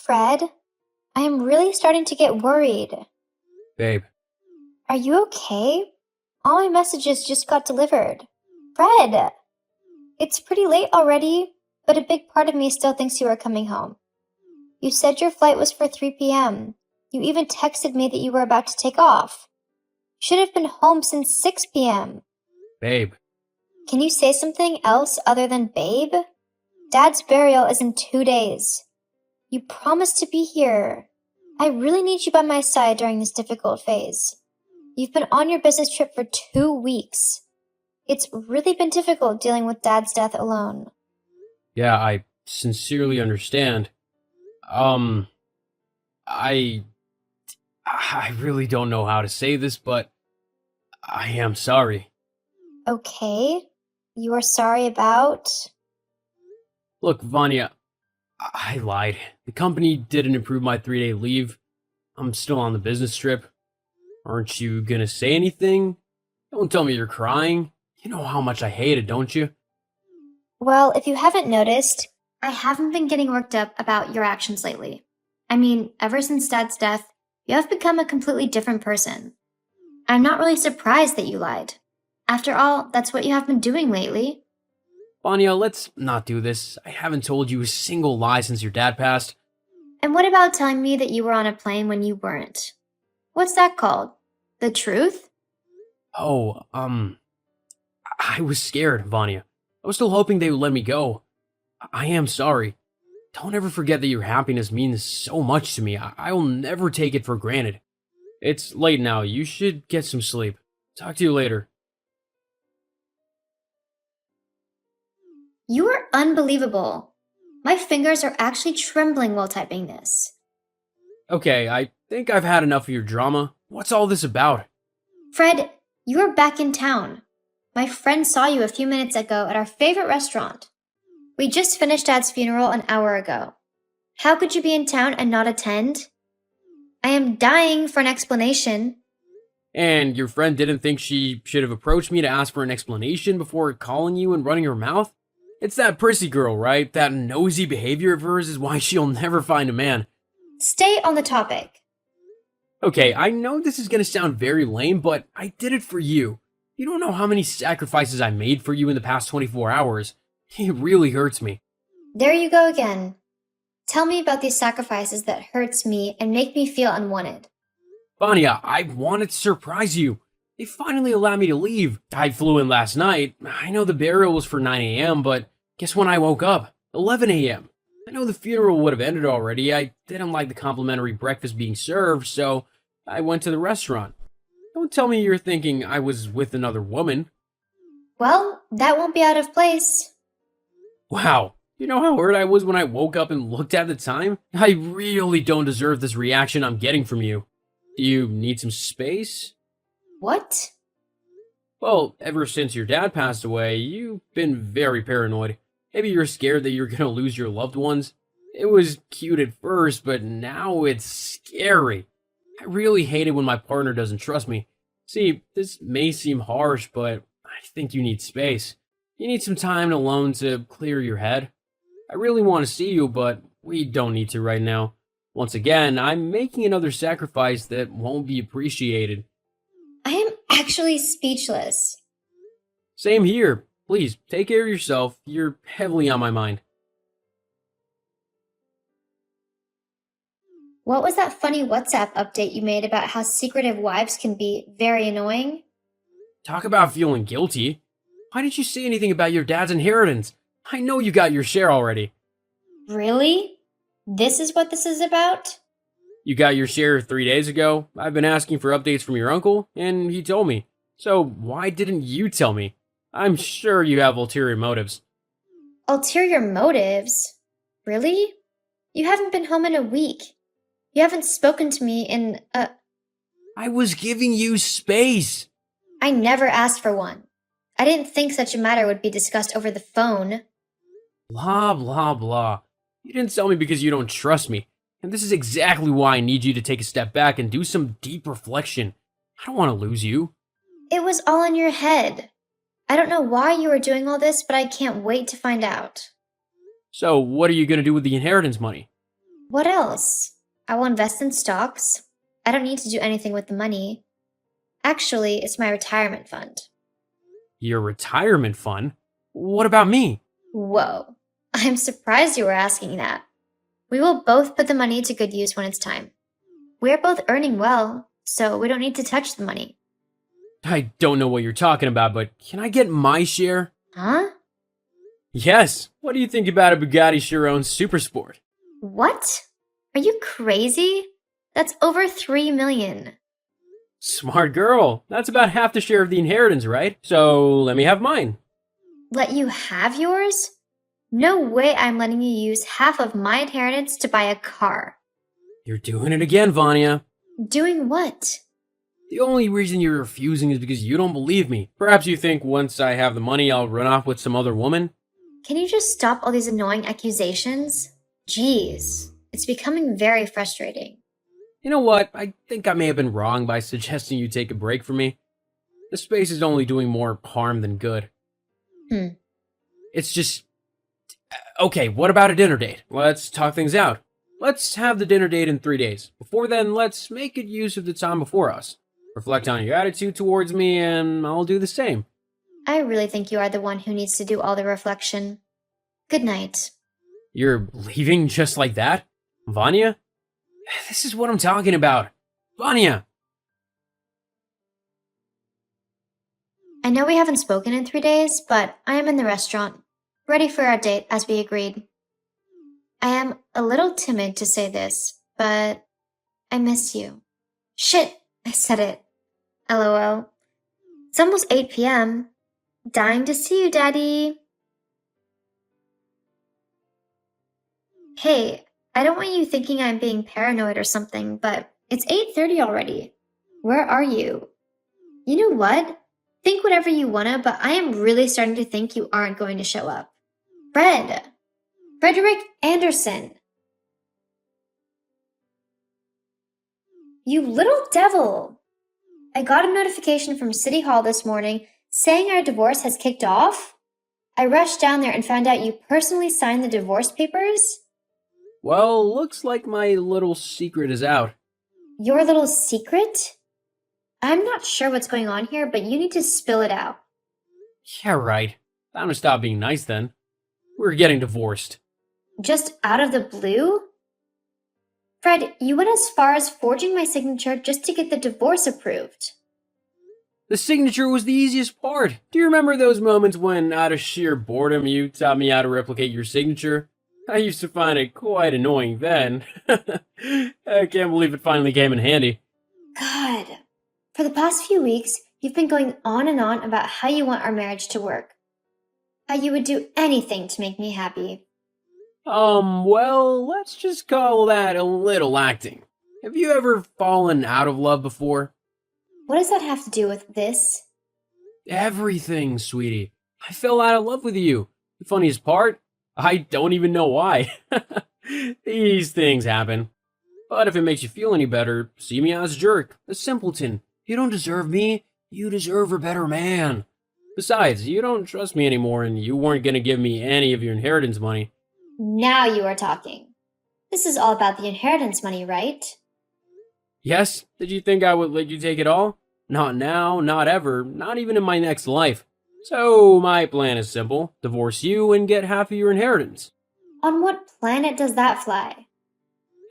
Fred, I am really starting to get worried. Babe, Are you okay? All my messages just got delivered. Fred! It's pretty late already, but a big part of me still thinks you are coming home. You said your flight was for 3 p.m. You even texted me that you were about to take off. You should have been home since 6 p.m. babe, Can you say something else other than babe? Dad's burial is in 2 days. You promised to be here. I really need you by my side during this difficult phase. You've been on your business trip for 2 weeks. It's really been difficult dealing with Dad's death alone. yeah, I sincerely understand. I really don't know how to say this, but I am sorry. Okay, you are sorry about... Look, Vanya, I lied. The company didn't approve my 3-day leave. I'm still on the business trip. Aren't you gonna say anything? Don't tell me you're crying. You know how much I hate it, don't you? Well, if you haven't noticed, I haven't been getting worked up about your actions lately. I mean, ever since Dad's death, you have become a completely different person. I'm not really surprised that you lied. After all, that's what you have been doing lately. Vanya, let's not do this. I haven't told you a single lie since your dad passed. And what about telling me that you were on a plane when you weren't? What's that called? The truth? Oh, I was scared, Vanya. I was still hoping they would let me go. I am sorry. Don't ever forget that your happiness means so much to me. I will never take it for granted. It's late now. You should get some sleep. Talk to you later. You are unbelievable. My fingers are actually trembling while typing this. Okay, I think I've had enough of your drama. What's all this about? Fred, you are back in town. My friend saw you a few minutes ago at our favorite restaurant. We just finished Dad's funeral an hour ago. How could you be in town and not attend? I am dying for an explanation. And your friend didn't think she should have approached me to ask for an explanation before calling you and running her mouth? It's that prissy girl, right? That nosy behavior of hers is why she'll never find a man. Stay on the topic. Okay, I know this is gonna sound very lame, but I did it for you. You don't know how many sacrifices I made for you in the past 24 hours. It really hurts me. There you go again. Tell me about these sacrifices that hurts me and make me feel unwanted. Vanya, I wanted to surprise you. They finally allowed me to leave. I flew in last night. I know the burial was for 9 a.m., but guess when I woke up? 11 a.m. I know the funeral would have ended already. I didn't like the complimentary breakfast being served, so I went to the restaurant. Don't tell me you're thinking I was with another woman. Well, that won't be out of place. Wow, you know how hurt I was when I woke up and looked at the time? I really don't deserve this reaction I'm getting from you. Do you need some space? What? Well, ever since your dad passed away, you've been very paranoid. Maybe you're scared that you're gonna lose your loved ones. It was cute at first, but now it's scary. I really hate it when my partner doesn't trust me. See, this may seem harsh, but I think you need space. You need some time alone to clear your head. I really want to see you, but we don't need to right now. Once again, I'm making another sacrifice that won't be appreciated. I am actually speechless. Same here. Please, take care of yourself. You're heavily on my mind. What was that funny WhatsApp update you made about how secretive wives can be very annoying? Talk about feeling guilty. Why didn't you say anything about your dad's inheritance? I know you got your share already. Really? This is what this is about? You got your share 3 days ago. I've been asking for updates from your uncle, and he told me. So why didn't you tell me? I'm sure you have ulterior motives. Ulterior motives? Really? You haven't been home in a week. You haven't spoken to me in I was giving you space. I never asked for one. I didn't think such a matter would be discussed over the phone. Blah, blah, blah. You didn't tell me because you don't trust me. And this is exactly why I need you to take a step back and do some deep reflection. I don't want to lose you. It was all in your head. I don't know why you were doing all this, but I can't wait to find out. So, what are you going to do with the inheritance money? What else? I will invest in stocks. I don't need to do anything with the money. Actually, it's my retirement fund. Your retirement fund? What about me? Whoa. I'm surprised you were asking that. We will both put the money to good use when it's time. We're both earning well, so we don't need to touch the money. I don't know what you're talking about, but can I get my share? Huh? Yes. What do you think about a Bugatti Chiron Supersport? What? Are you crazy? That's over 3 million. Smart girl. That's about half the share of the inheritance, right? So let me have mine. Let you have yours? No way I'm letting you use half of my inheritance to buy a car. You're doing it again, Vanya. Doing what? The only reason you're refusing is because you don't believe me. Perhaps you think once I have the money, I'll run off with some other woman? Can you just stop all these annoying accusations? Jeez, it's becoming very frustrating. You know what? I think I may have been wrong by suggesting you take a break from me. This space is only doing more harm than good. Hmm. It's just. Okay, what about a dinner date? Let's talk things out. Let's have the dinner date in 3 days. Before then, let's make good use of the time before us. Reflect on your attitude towards me, and I'll do the same. I really think you are the one who needs to do all the reflection. Good night. You're leaving just like that? Vanya? This is what I'm talking about. Vanya! I know we haven't spoken in 3 days, but I am in the restaurant, ready for our date as we agreed. I am a little timid to say this, but I miss you. Shit, I said it. LOL. It's almost 8 p.m. Dying to see you, Daddy. Hey, I don't want you thinking I'm being paranoid or something, but it's 8:30 already. Where are you? You know what? Think whatever you wanna, but I am really starting to think you aren't going to show up. Frederick Anderson. You little devil. I got a notification from City Hall this morning saying our divorce has kicked off. I rushed down there and found out you personally signed the divorce papers. Well, looks like my little secret is out. Your little secret? I'm not sure what's going on here, but you need to spill it out. Yeah, right. Time to stop being nice then. We're getting divorced. Just out of the blue? Fred, you went as far as forging my signature just to get the divorce approved. The signature was the easiest part. Do you remember those moments when, out of sheer boredom, you taught me how to replicate your signature? I used to find it quite annoying then. I can't believe it finally came in handy. God, for the past few weeks, you've been going on and on about how you want our marriage to work. How you would do anything to make me happy. Well, let's just call that a little acting. Have you ever fallen out of love before? What does that have to do with this? Everything, sweetie. I fell out of love with you. The funniest part? I don't even know why. These things happen. But if it makes you feel any better, see me as a jerk, a simpleton. You don't deserve me. You deserve a better man. Besides, you don't trust me anymore, and you weren't gonna give me any of your inheritance money. Now you are talking. This is all about the inheritance money, right? Yes? Did you think I would let you take it all? Not now, not ever, not even in my next life. So, my plan is simple. Divorce you and get half of your inheritance. On what planet does that fly?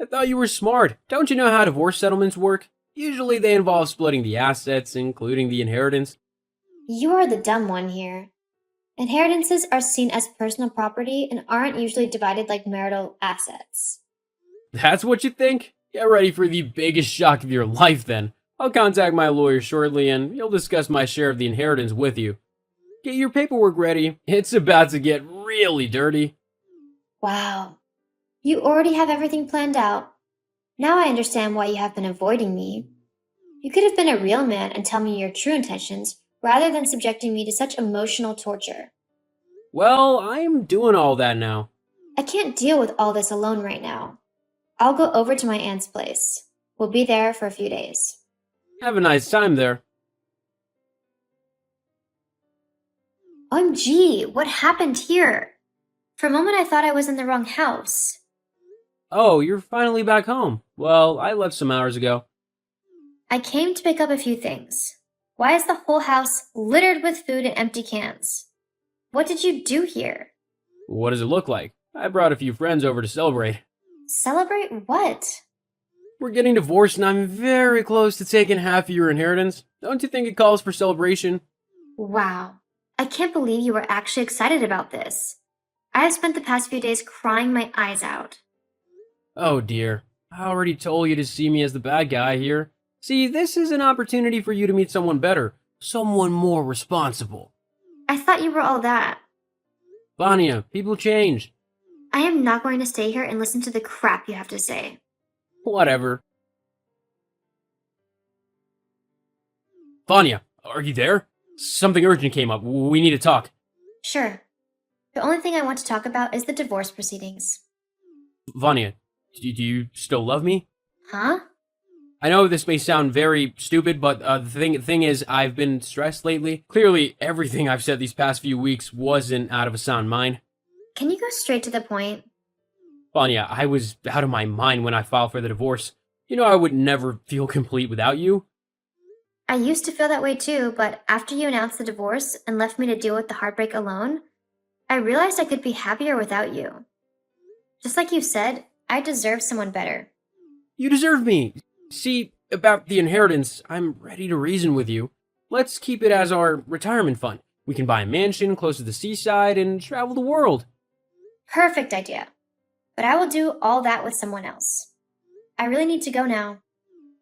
I thought you were smart. Don't you know how divorce settlements work? Usually they involve splitting the assets, including the inheritance. You are the dumb one here. Inheritances are seen as personal property and aren't usually divided like marital assets. That's what you think? Get ready for the biggest shock of your life then. I'll contact my lawyer shortly and he'll discuss my share of the inheritance with you. Get your paperwork ready. It's about to get really dirty. Wow. You already have everything planned out. Now I understand why you have been avoiding me. You could have been a real man and tell me your true intentions rather than subjecting me to such emotional torture. Well, I'm doing all that now. I can't deal with all this alone right now. I'll go over to my aunt's place. We'll be there for a few days. Have a nice time there. OMG, what happened here? For a moment I thought I was in the wrong house. Oh, you're finally back home. Well, I left some hours ago. I came to pick up a few things. Why is the whole house littered with food and empty cans? What did you do here? What does it look like? I brought a few friends over to celebrate. Celebrate what? We're getting divorced and I'm very close to taking half of your inheritance. Don't you think it calls for celebration? Wow. I can't believe you were actually excited about this. I have spent the past few days crying my eyes out. Oh dear. I already told you to see me as the bad guy here. See, this is an opportunity for you to meet someone better. Someone more responsible. I thought you were all that. Vanya, people change. I am not going to stay here and listen to the crap you have to say. Whatever. Vanya, are you there? Something urgent came up. We need to talk. Sure. The only thing I want to talk about is the divorce proceedings. Vanya, do you still love me? Huh? I know this may sound very stupid, but the thing is, I've been stressed lately. Clearly, everything I've said these past few weeks wasn't out of a sound mind. Can you go straight to the point? Vanya, I was out of my mind when I filed for the divorce. You know I would never feel complete without you. I used to feel that way too, but after you announced the divorce and left me to deal with the heartbreak alone, I realized I could be happier without you. Just like you said, I deserve someone better. You deserve me. See, about the inheritance, I'm ready to reason with you. Let's keep it as our retirement fund. We can buy a mansion close to the seaside and travel the world. Perfect idea. But I will do all that with someone else. I really need to go now.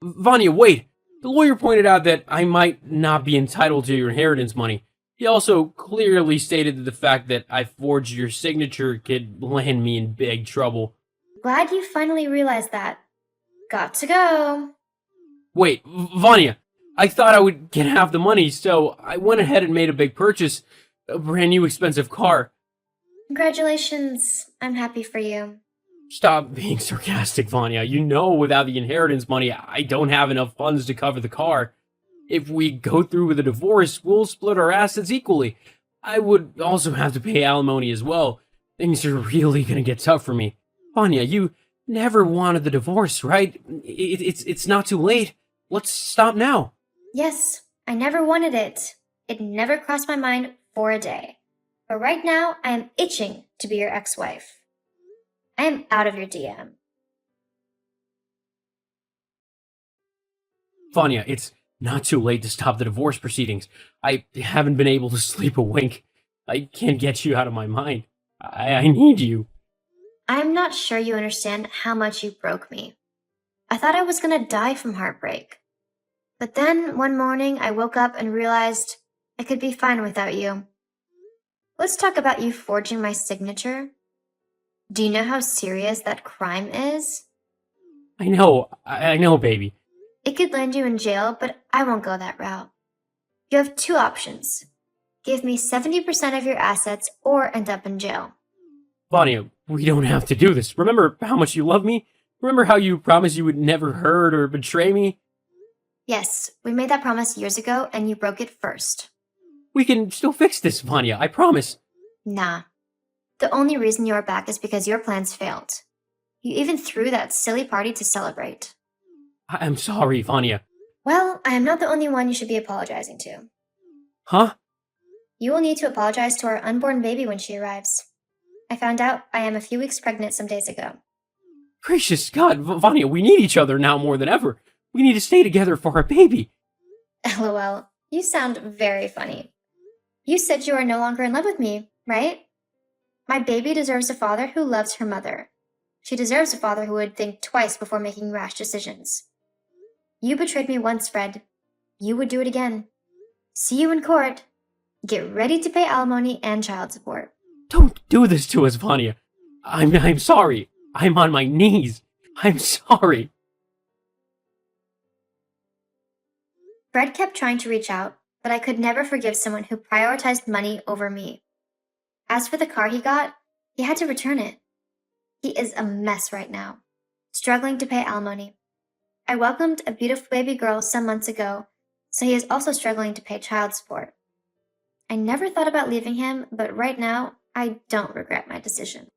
Vanya, wait! The lawyer pointed out that I might not be entitled to your inheritance money. He also clearly stated that the fact that I forged your signature could land me in big trouble. Glad you finally realized that. Got to go. Wait, Vanya, I thought I would get half the money, so I went ahead and made a big purchase. A brand new expensive car. Congratulations. I'm happy for you. Stop being sarcastic, Vanya. You know without the inheritance money, I don't have enough funds to cover the car. If we go through with a divorce, we'll split our assets equally. I would also have to pay alimony as well. Things are really gonna get tough for me. Vanya, you never wanted the divorce, right? It's not too late. Let's stop now. Yes, I never wanted it. It never crossed my mind for a day. But right now, I am itching to be your ex-wife. I am out of your DM. Vanya, it's not too late to stop the divorce proceedings. I haven't been able to sleep a wink. I can't get you out of my mind. I need you. I am not sure you understand how much you broke me. I thought I was gonna die from heartbreak. But then, one morning, I woke up and realized I could be fine without you. Let's talk about you forging my signature. Do you know how serious that crime is? I know, baby. It could land you in jail, but I won't go that route. You have two options. Give me 70% of your assets or end up in jail. Vanya, we don't have to do this. Remember how much you love me? Remember how you promised you would never hurt or betray me? Yes, we made that promise years ago and you broke it first. We can still fix this, Vanya, I promise. Nah. The only reason you are back is because your plans failed. You even threw that silly party to celebrate. I'm sorry, Vanya. Well, I am not the only one you should be apologizing to. Huh? You will need to apologize to our unborn baby when she arrives. I found out I am a few weeks pregnant some days ago. Gracious God, Vanya, we need each other now more than ever. We need to stay together for our baby. LOL, you sound very funny. You said you are no longer in love with me, right? My baby deserves a father who loves her mother. She deserves a father who would think twice before making rash decisions. You betrayed me once, Fred. You would do it again. See you in court. Get ready to pay alimony and child support. Don't do this to us, Vanya. I'm sorry. I'm on my knees. I'm sorry. Fred kept trying to reach out, but I could never forgive someone who prioritized money over me. As for the car he got, he had to return it. He is a mess right now, struggling to pay alimony. I welcomed a beautiful baby girl some months ago, so he is also struggling to pay child support. I never thought about leaving him, but right now, I don't regret my decision.